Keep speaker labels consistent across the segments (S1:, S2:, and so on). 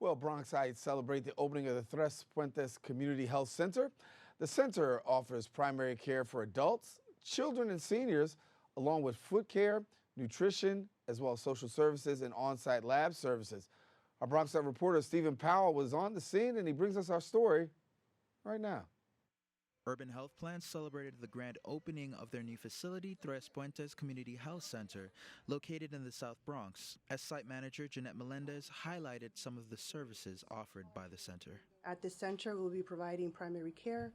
S1: Well, Bronxites celebrate the opening of the Puentes Community Health Center. The center offers primary care for adults, children, and seniors, along with foot care, nutrition, as well as social services and on-site lab services. Our Bronx reporter Stephen Powell was on the scene, and he brings us our story right now.
S2: Urban Health Plans celebrated the grand opening of their new facility, Tres Puentes Community Health Center, located in the South Bronx. As site manager Jeanette Melendez highlighted some of the services offered by the center.
S3: At this center, we'll be providing primary care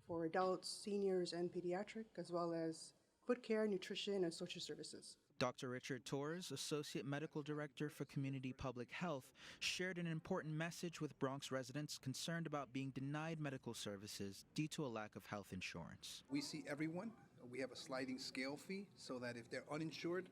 S3: for adults, seniors, and pediatric, as well as foot care, nutrition, and social services.
S2: Dr. Richard Torres, Associate Medical Director for Community Public Health, shared an important message with Bronx residents concerned about being denied medical services due to a lack of health insurance.
S4: We see everyone. We have a sliding scale fee so that if they're uninsured,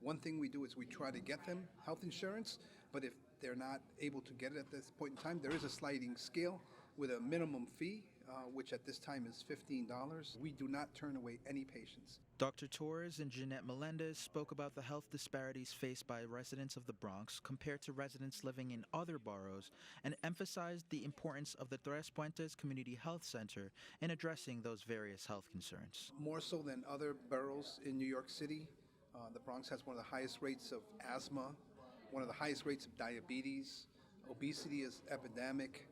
S4: one thing we do is we try to get them health insurance, but if they're not able to get it at this point in time, there is a sliding scale with a minimum fee, which at this time is $15. We do not turn away any patients.
S2: Dr. Torres and Jeanette Melendez spoke about the health disparities faced by residents of the Bronx compared to residents living in other boroughs and emphasized the importance of the Tres Puentes Community Health Center in addressing those various health concerns.
S4: More so than other boroughs in New York City, the Bronx has one of the highest rates of asthma, one of the highest rates of diabetes. Obesity is epidemic.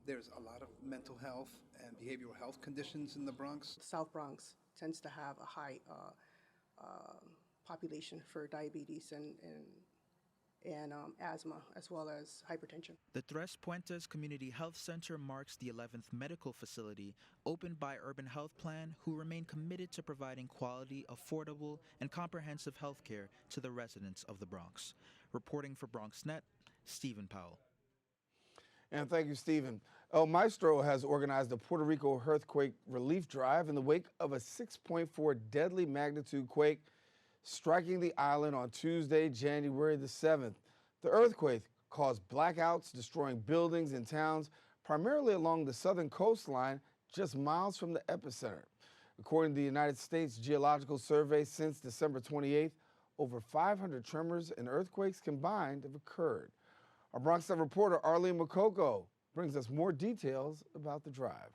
S4: There's a lot of mental health and behavioral health conditions in the Bronx.
S3: The South Bronx tends to have a high population for diabetes and asthma, as well as hypertension.
S2: The Tres Puentes Community Health Center marks the 11th medical facility opened by Urban Health Plan, who remain committed to providing quality, affordable, and comprehensive health care to the residents of the Bronx. Reporting for BronxNet, Stephen Powell.
S1: And thank you, Stephen. Maestro has organized a Puerto Rico earthquake relief drive in the wake of a 6.4 deadly magnitude quake striking the island on Tuesday, January the 7th. The earthquake caused blackouts, destroying buildings and towns, primarily along the southern coastline, just miles from the epicenter. According to the United States Geological Survey, since December 28th, over 500 tremors and earthquakes combined have occurred. Our Bronx reporter Arlene Makoko brings us more details about the drive.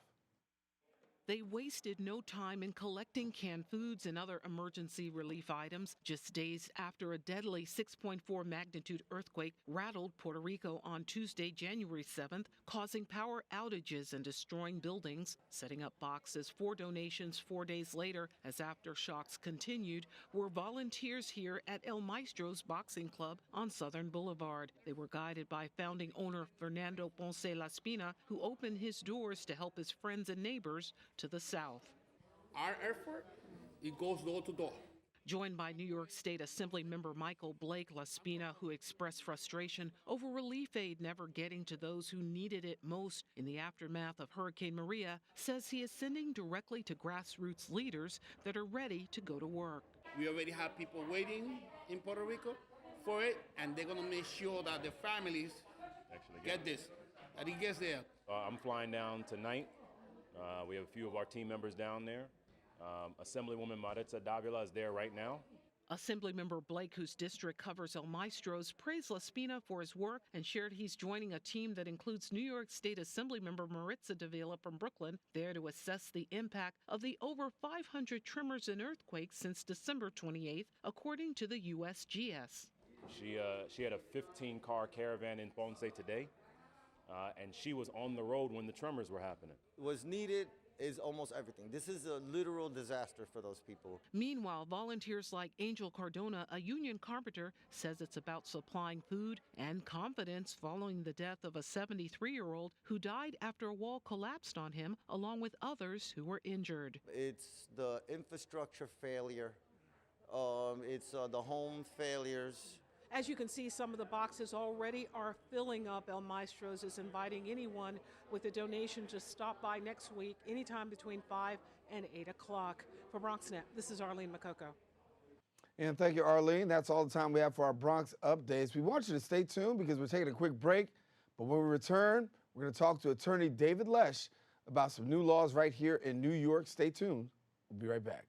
S5: They wasted no time in collecting canned foods and other emergency relief items just days after a deadly 6.4 magnitude earthquake rattled Puerto Rico on Tuesday, January 7th, causing power outages and destroying buildings. Setting up boxes for donations 4 days later, as aftershocks continued, were volunteers here at El Maestro's Boxing Club on Southern Boulevard. They were guided by founding owner Fernando Ponce Laspina, who opened his doors to help his friends and neighbors to the south.
S6: Our effort, it goes door to door.
S5: Joined by New York State Assembly member Michael Blake Laspina, who expressed frustration over relief aid never getting to those who needed it most in the aftermath of Hurricane Maria, says he is sending directly to grassroots leaders that are ready to go to work.
S6: We already have people waiting in Puerto Rico for it, and they're going to make sure that the families get this, that it gets there.
S7: I'm flying down tonight. We have a few of our team members down there. Assemblywoman Maritza Davila is there right now.
S5: Assemblymember Blake, whose district covers El Maestro's, praised Laspina for his work and shared he's joining a team that includes New York State Assemblymember Maritza Davila from Brooklyn, there to assess the impact of the over 500 tremors and earthquakes since December 28th, according to the USGS.
S7: She had a 15-car caravan in Ponce today. And she was on the road when the tremors were happening.
S8: What's needed is almost everything. This is a literal disaster for those people.
S5: Meanwhile, volunteers like Angel Cardona, a union carpenter, says it's about supplying food and confidence following the death of a 73-year-old who died after a wall collapsed on him, along with others who were injured.
S8: It's the infrastructure failure. It's the home failures.
S9: As you can see, some of the boxes already are filling up. El Maestro's is inviting anyone with a donation to stop by next week, anytime between 5 and 8 o'clock. For BronxNet, this is Arlene Makoko.
S1: And thank you, Arlene. That's all the time we have for our Bronx updates. We want you to stay tuned because we're taking a quick break. But when we return, we're going to talk to attorney David Lesh about some new laws right here in New York. Stay tuned. We'll be right back.